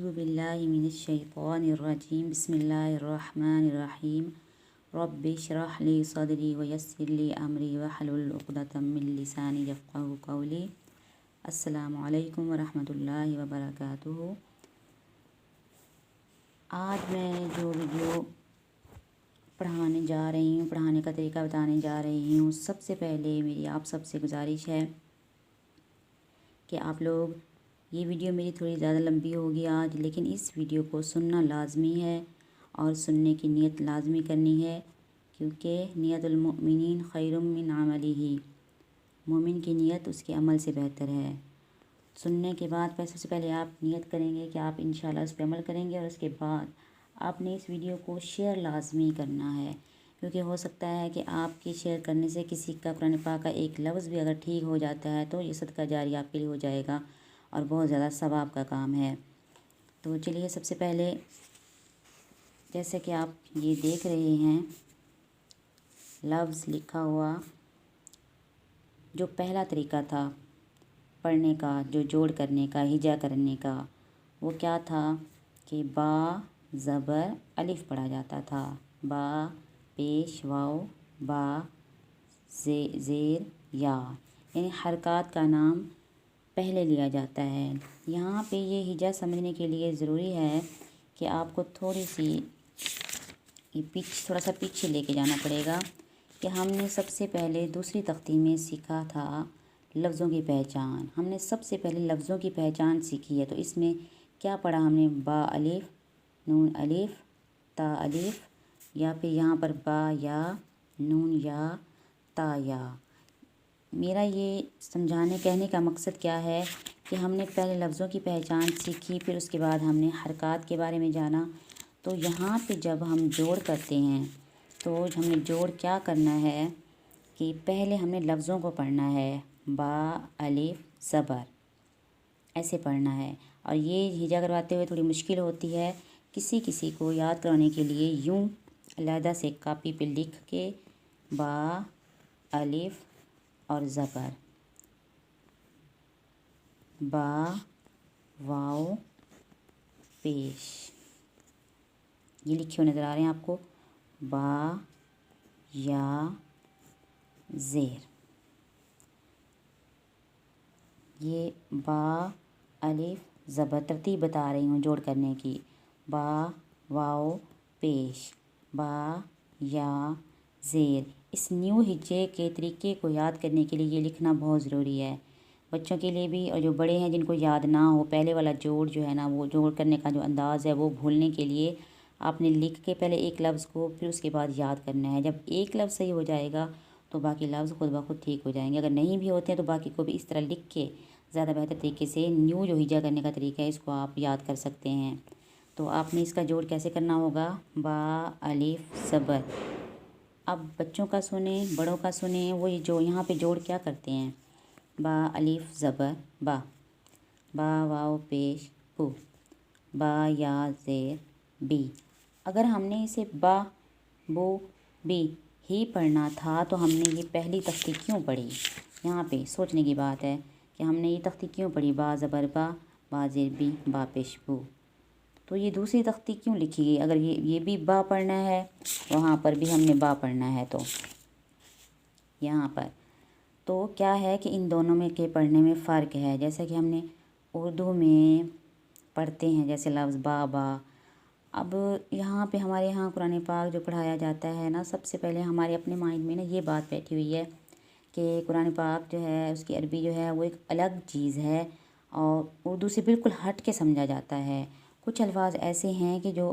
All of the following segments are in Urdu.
أعوذ بالله من الشيطان الرجيم بسم الله الرحمن الرحيم رب اشرح لي صدري ويسر لي أمري واحلل عقدة من لساني يفقهوا قولي السلام علیکم ورحمۃ اللہ وبرکاتہ۔ آج میں جو ویڈیو پڑھانے جا رہی ہوں، پڑھانے کا طریقہ بتانے جا رہی ہوں، سب سے پہلے میری آپ سب سے گزارش ہے کہ آپ لوگ یہ ویڈیو میری تھوڑی زیادہ لمبی ہوگی آج، لیکن اس ویڈیو کو سننا لازمی ہے اور سننے کی نیت لازمی کرنی ہے، کیونکہ نیت المؤمنین خیر من عملہ، مومن کی نیت اس کے عمل سے بہتر ہے۔ سننے کے بعد سب سے پہلے آپ نیت کریں گے کہ آپ انشاءاللہ اس پہ عمل کریں گے، اور اس کے بعد آپ نے اس ویڈیو کو شیئر لازمی کرنا ہے، کیونکہ ہو سکتا ہے کہ آپ کے شیئر کرنے سے کسی کا قرآن پاک کا ایک لفظ بھی اگر ٹھیک ہو جاتا ہے تو یہ صدقہ جاری آپ کے لیے ہو جائے گا اور بہت زیادہ ثواب کا کام ہے۔ تو چلیے سب سے پہلے جیسے کہ آپ یہ دیکھ رہے ہیں لفظ لکھا ہوا، جو پہلا طریقہ تھا پڑھنے کا، جو جوڑ کرنے کا، ہجا کرنے کا، وہ کیا تھا کہ با زبر الف پڑھا جاتا تھا، با پیش واو با زیر یا، یعنی حرکات کا نام پہلے لیا جاتا ہے۔ یہاں پہ یہ ہجا سمجھنے کے لیے ضروری ہے کہ آپ کو تھوڑا سا پیچھے لے کے جانا پڑے گا کہ ہم نے سب سے پہلے دوسری تختی میں سیکھا تھا لفظوں کی پہچان۔ ہم نے سب سے پہلے لفظوں کی پہچان سیکھی ہے، تو اس میں کیا پڑھا ہم نے؟ با الف، نون الف، تا الف، یا پھر یہاں پر با یا، نون یا، تا یا۔ میرا یہ سمجھانے کہنے کا مقصد کیا ہے کہ ہم نے پہلے لفظوں کی پہچان سیکھی، پھر اس کے بعد ہم نے حرکات کے بارے میں جانا۔ تو یہاں پہ جب ہم جوڑ کرتے ہیں تو ہم نے جوڑ کیا کرنا ہے کہ پہلے ہم نے لفظوں کو پڑھنا ہے، با الف زبر، ایسے پڑھنا ہے۔ اور یہ ہجا کرواتے ہوئے تھوڑی مشکل ہوتی ہے، کسی کو یاد کرانے کے لیے یوں علیحدہ سے کاپی پہ لکھ کے با الف اور زبر، با واو پیش، یہ لکھے ہوئے نظر آ رہے ہیں آپ کو، با یا زیر، یہ با الف زبر، ترتیب بتا رہی ہوں جوڑ کرنے کی، با واو پیش، با یا زیر۔ اس نیو ہجے کے طریقے کو یاد کرنے کے لیے یہ لکھنا بہت ضروری ہے، بچوں کے لیے بھی، اور جو بڑے ہیں جن کو یاد نہ ہو پہلے والا جوڑ جو ہے نا، وہ جوڑ کرنے کا جو انداز ہے وہ بھولنے کے لیے آپ نے لکھ کے پہلے ایک لفظ کو پھر اس کے بعد یاد کرنا ہے۔ جب ایک لفظ صحیح ہو جائے گا تو باقی لفظ خود بخود ٹھیک ہو جائیں گے، اگر نہیں بھی ہوتے ہیں تو باقی کو بھی اس طرح لکھ کے زیادہ بہتر طریقے سے نیو جو ہجا کرنے کا طریقہ ہے اس کو آپ یاد کر سکتے ہیں۔ تو آپ نے اس کا جوڑ کیسے کرنا ہوگا؟ با الف زبر۔ اب بچوں کا سنیں، بڑوں کا سنیں، وہ جو یہاں پہ جوڑ کیا کرتے ہیں؟ با الف زبر با، با واو پیش بو، با یا زیر بی۔ اگر ہم نے اسے با بو بی ہی پڑھنا تھا تو ہم نے یہ پہلی تختی کیوں پڑھی؟ یہاں پہ سوچنے کی بات ہے کہ ہم نے یہ تختی کیوں پڑھی، با زبر با، با زیر بی، با پیش بو۔ تو یہ دوسری تختی کیوں لکھی گئی؟ اگر یہ بھی با پڑھنا ہے، وہاں پر بھی ہم نے با پڑھنا ہے، تو یہاں پر تو کیا ہے کہ ان دونوں میں کے پڑھنے میں فرق ہے۔ جیسا کہ ہم نے اردو میں پڑھتے ہیں جیسے لفظ با با، اب یہاں پہ ہمارے یہاں قرآن پاک جو پڑھایا جاتا ہے نا، سب سے پہلے ہمارے اپنے مائنڈ میں نا یہ بات بیٹھی ہوئی ہے کہ قرآن پاک جو ہے اس کی عربی جو ہے وہ ایک الگ چیز ہے اور اردو سے بالکل ہٹ کے سمجھا جاتا ہے۔ کچھ الفاظ ایسے ہیں کہ جو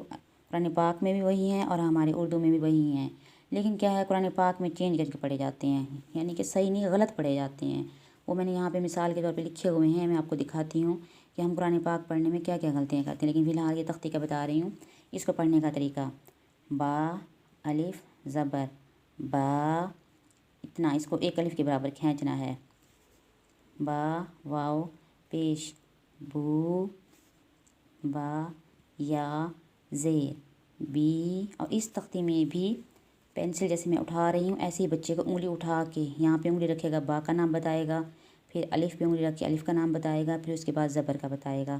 قرآن پاک میں بھی وہی ہیں اور ہمارے اردو میں بھی وہی ہیں، لیکن کیا ہے قرآن پاک میں چینج کر کے پڑھے جاتے ہیں، یعنی کہ صحیح نہیں غلط پڑھے جاتے ہیں۔ وہ میں نے یہاں پہ مثال کے طور پہ لکھے ہوئے ہیں، میں آپ کو دکھاتی ہوں کہ ہم قرآن پاک پڑھنے میں کیا کیا غلطیاں کرتے ہیں، لیکن فی الحال یہ تختی کا بتا رہی ہوں اس کو پڑھنے کا طریقہ۔ با الف زبر با، اتنا اس کو ایک الف کے برابر کھینچنا ہے، با واو پیش بو، با یا زیر بی۔ اور اس تختی میں بھی پینسل جیسے میں اٹھا رہی ہوں ایسے ہی بچے کو انگلی اٹھا کے یہاں پہ انگلی رکھے گا، با کا نام بتائے گا، پھر الف پہ انگلی رکھ کے الف کا نام بتائے گا، پھر اس کے بعد زبر کا بتائے گا،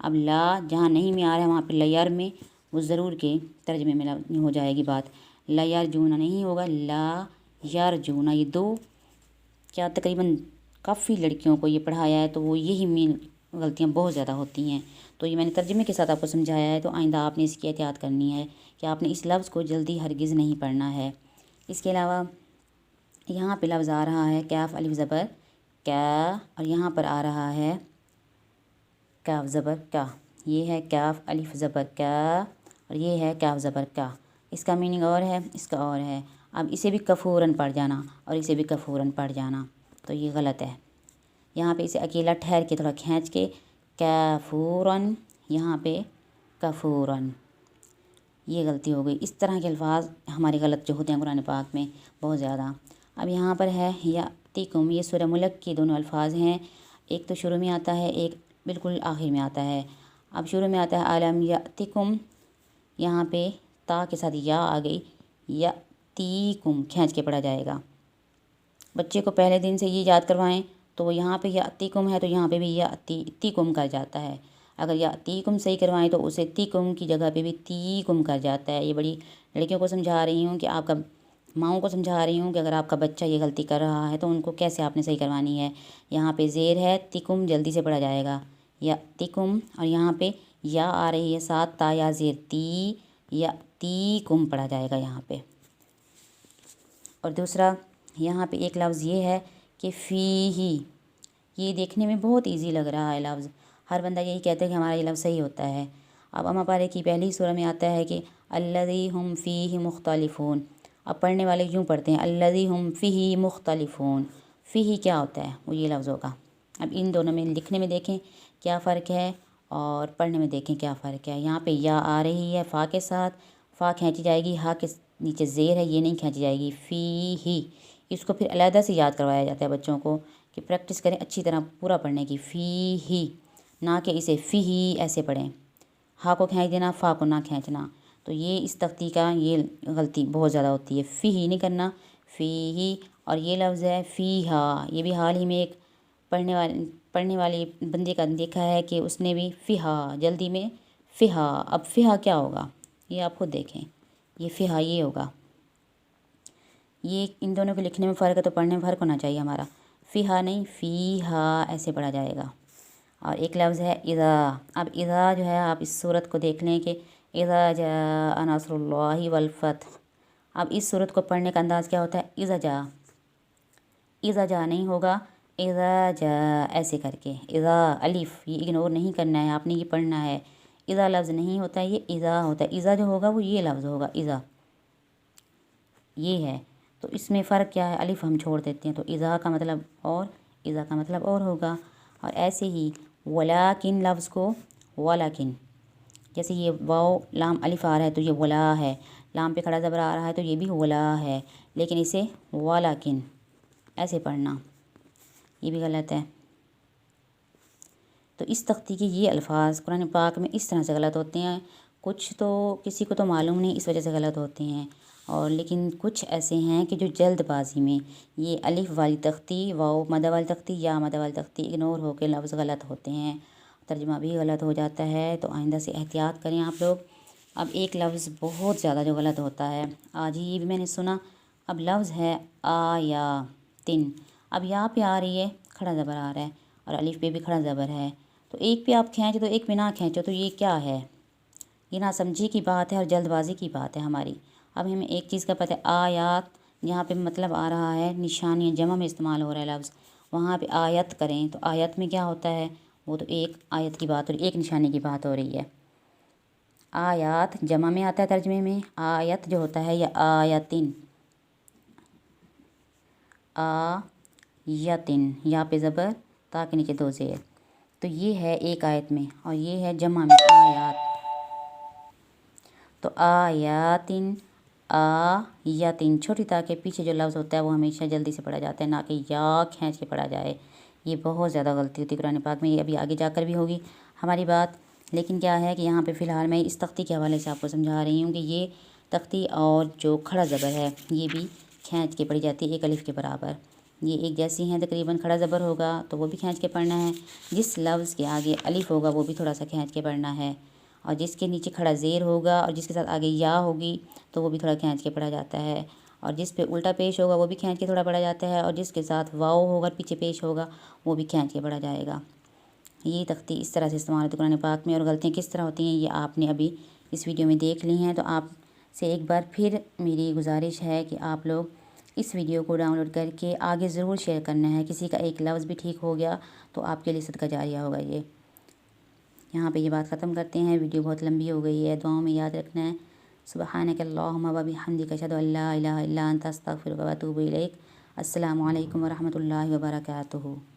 اب لا جہاں نہیں میں آ رہا ہے وہاں پہ لیار میں وہ ضرور کے ترجمے میں ہو جائے گی بات. لا یرجونا نہیں ہوگا، لا یرجونا. یہ دو کیا تقریباً کافی لڑکیوں کو یہ پڑھایا ہے تو وہ یہی مین غلطیاں بہت زیادہ ہوتی ہیں. تو یہ میں نے ترجمے کے ساتھ آپ کو سمجھایا ہے، تو آئندہ آپ نے اس کی احتیاط کرنی ہے کہ آپ نے اس لفظ کو جلدی ہرگز نہیں پڑھنا ہے. اس کے علاوہ یہاں پہ لفظ آ رہا ہے کیف الف زبر کیا، اور یہاں پر آ رہا ہے کاف زبر کا. یہ ہے کاف الف زبر کا اور یہ ہے کاف زبر کا. اس کا میننگ اور ہے، اس کا اور ہے. اب اسے بھی کفورن پڑھ جانا اور اسے بھی کفورن پڑھ جانا، تو یہ غلط ہے. یہاں پہ اسے اکیلا ٹھہر کے تھوڑا کھینچ کے کافورن، یہاں پہ کفورن، یہ غلطی ہو گئی. اس طرح کے الفاظ ہمارے غلط جو ہوتے ہیں قرآن پاک میں بہت زیادہ. اب یہاں پر ہے یاتیکم، یہ سورہ ملک کے دونوں الفاظ ہیں. ایک تو شروع میں آتا ہے، ایک بالکل آخر میں آتا ہے. اب شروع میں آتا ہے علم یاتیکم، یہاں پہ تا کے ساتھ یا آ گئی، یاتیکم کھینچ کے پڑھا جائے گا. بچے کو پہلے دن سے یہ یاد کروائیں تو وہ یہاں پہ یاتیکم ہے تو یہاں پہ بھی یاتیکم کر جاتا ہے. اگر یاتیکم صحیح کروائیں تو اسے تیکم کی جگہ پہ بھی تیکم کر جاتا ہے. یہ بڑی لڑکیوں کو سمجھا رہی ہوں کہ آپ کا ماؤں کو سمجھا رہی ہوں کہ اگر آپ کا بچہ یہ غلطی کر رہا ہے تو ان کو کیسے آپ نے صحیح کروانی ہے. یہاں پہ زیر ہے، تکم جلدی سے پڑھا جائے گا یا تکم، اور یہاں پہ یا آ رہی ہے ساتھ تا یا زیر تی، یا تی کم پڑھا جائے گا یہاں پہ. اور دوسرا یہاں پہ ایک لفظ یہ ہے کہ فی ہی، یہ دیکھنے میں بہت ایزی لگ رہا ہے لفظ، ہر بندہ یہی کہتا ہے کہ ہمارا یہ لفظ صحیح ہوتا ہے. اب اما پارے کی پہلی سورہ میں آتا ہے کہ الذی ہم فیہ مختلفون. اب پڑھنے والے یوں پڑھتے ہیں الذی ہم فیہ مختلفون. فیہ کیا ہوتا ہے؟ وہ یہ لفظ ہوگا. اب ان دونوں میں لکھنے میں دیکھیں کیا فرق ہے اور پڑھنے میں دیکھیں کیا فرق ہے. یہاں پہ یا آ رہی ہے فا کے ساتھ، فا کھینچی جائے گی، ہا کے نیچے زیر ہے یہ نہیں کھینچی جائے گی. فی ہی، اس کو پھر علیحدہ سے یاد کروایا جاتا ہے بچوں کو کہ پریکٹس کریں اچھی طرح پورا پڑھنے کی. فی ہی، نہ کہ اسے فی ہی ایسے پڑھیں، ہا کو کھینچ دینا فا کو نہ کھینچنا. تو یہ اس تختی کا یہ غلطی بہت زیادہ ہوتی ہے. فی ہی نہیں کرنا، فی ہی. اور یہ لفظ ہے فی ہا، یہ بھی حال ہی میں ایک پڑھنے والے بندے کا دیکھا ہے کہ اس نے بھی فہا جلدی میں فہا. اب فہا کیا ہوگا یہ آپ خود دیکھیں، یہ فہا یہ ہوگا. یہ ان دونوں کے لکھنے میں فرق ہے تو پڑھنے میں فرق ہونا چاہیے ہمارا. فہا نہیں فی ہا ایسے پڑھا جائے گا. اور ایک لفظ ہے اذا. اب اذا جو ہے آپ اس صورت کو دیکھ لیں کہ اذا جاء نصر اللہ والفتح. اب اس صورت کو پڑھنے کا انداز کیا ہوتا ہے؟ اذا جاء، اذا جاء نہیں ہوگا، اذا جاء ایسے کر کے. اذا الف یہ اگنور نہیں کرنا ہے، آپ نے یہ پڑھنا ہے. اذا لفظ نہیں ہوتا، یہ اذا ہوتا ہے. اذا جو ہوگا وہ یہ لفظ ہوگا اذا، یہ ہے. تو اس میں فرق کیا ہے؟ الف ہم چھوڑ دیتے ہیں تو اذا کا مطلب اور اذا کا مطلب اور ہوگا. اور ایسے ہی ولیکن لفظ کو ولیکن، جیسے یہ واو لام الف آ رہا ہے تو یہ ولا ہے، لام پہ کھڑا زبر آ رہا ہے تو یہ بھی ولا ہے، لیکن اسے ولیکن ایسے پڑھنا یہ بھی غلط ہے. تو اس تختی کے یہ الفاظ قرآن پاک میں اس طرح سے غلط ہوتے ہیں. کچھ تو کسی کو تو معلوم نہیں اس وجہ سے غلط ہوتے ہیں، اور لیکن کچھ ایسے ہیں کہ جو جلد بازی میں یہ الف والی تختی، واو مدہ والی تختی یا مدہ والی تختی اگنور ہو کے لفظ غلط ہوتے ہیں، ترجمہ بھی غلط ہو جاتا ہے. تو آئندہ سے احتیاط کریں آپ لوگ. اب ایک لفظ بہت زیادہ جو غلط ہوتا ہے آج ہی یہ بھی میں نے سنا. اب لفظ ہے آیاتن. اب یہاں پہ آ رہی ہے کھڑا زبر آ رہا ہے اور الف پہ بھی کھڑا زبر ہے، تو ایک پہ آپ کھینچو تو ایک پہ نہ کھینچو تو یہ کیا ہے؟ یہ نہ سمجھی کی بات ہے اور جلد بازی کی بات ہے ہماری. اب ہمیں ایک چیز کا پتہ ہے آیات یہاں پہ مطلب آ رہا ہے نشانی جمع میں استعمال ہو رہا ہے لفظ، وہاں پہ آیت کریں تو آیت میں کیا ہوتا ہے؟ وہ تو ایک آیت کی بات ہو رہی ہے، ایک نشانی کی بات ہو رہی ہے. آیات جمع میں آتا ہے ترجمے میں، آیت جو ہوتا ہے یا آیتن، آیتن یا پہ زبر تا کے نیچے دو زیر. تو یہ ہے ایک آیت میں اور یہ ہے جمع میں آیات. تو آیاتن، آیاتن چھوٹی تا کے پیچھے جو لفظ ہوتا ہے وہ ہمیشہ جلدی سے پڑھا جاتا ہے، نہ کہ یا کھینچ کے پڑھا جائے. یہ بہت زیادہ غلطی ہوتی ہے قرآن پاک میں. یہ ابھی آگے جا کر بھی ہوگی ہماری بات، لیکن کیا ہے کہ یہاں پہ فی الحال میں اس تختی کے حوالے سے آپ کو سمجھا رہی ہوں کہ یہ تختی اور جو کھڑا زبر ہے یہ بھی کھینچ کے پڑھی جاتی ہے ایک الف کے برابر. یہ ایک جیسی ہیں تقریباً. کھڑا زبر ہوگا تو وہ بھی کھینچ کے پڑھنا ہے. جس لفظ کے آگے الف ہوگا وہ بھی تھوڑا سا کھینچ کے پڑھنا ہے. اور جس کے نیچے کھڑا زیر ہوگا اور جس کے ساتھ آگے یا ہوگی تو وہ بھی تھوڑا کھینچ کے پڑھا جاتا ہے. اور جس پہ الٹا پیش ہوگا وہ بھی کھینچ کے تھوڑا پڑھا جاتا ہے. اور جس کے ساتھ واو ہوگا پیچھے پیش ہوگا وہ بھی کھینچ کے پڑھا جائے گا. یہ تختی اس طرح سے استعمال ہوتی ہے قرآن پاک میں. اور غلطیاں کس طرح ہوتی ہیں یہ آپ نے ابھی اس ویڈیو میں دیکھ لی ہیں. تو آپ سے ایک بار پھر میری گزارش ہے کہ آپ لوگ اس ویڈیو کو ڈاؤن لوڈ کر کے آگے ضرور شیئر کرنا ہے. کسی کا ایک لفظ بھی ٹھیک ہو گیا تو آپ کے لیے صدقہ جاریہ ہوگا. یہاں پہ یہ بات ختم کرتے ہیں. ویڈیو بہت لمبی ہو گئی ہے. دعاؤں میں یاد رکھنا ہے. سبحانک اللہم و بحمدک اشہد ان لا الہ الا انت استغفرک و اتوب الیک. السلام علیکم ورحمۃ اللہ وبرکاتہ.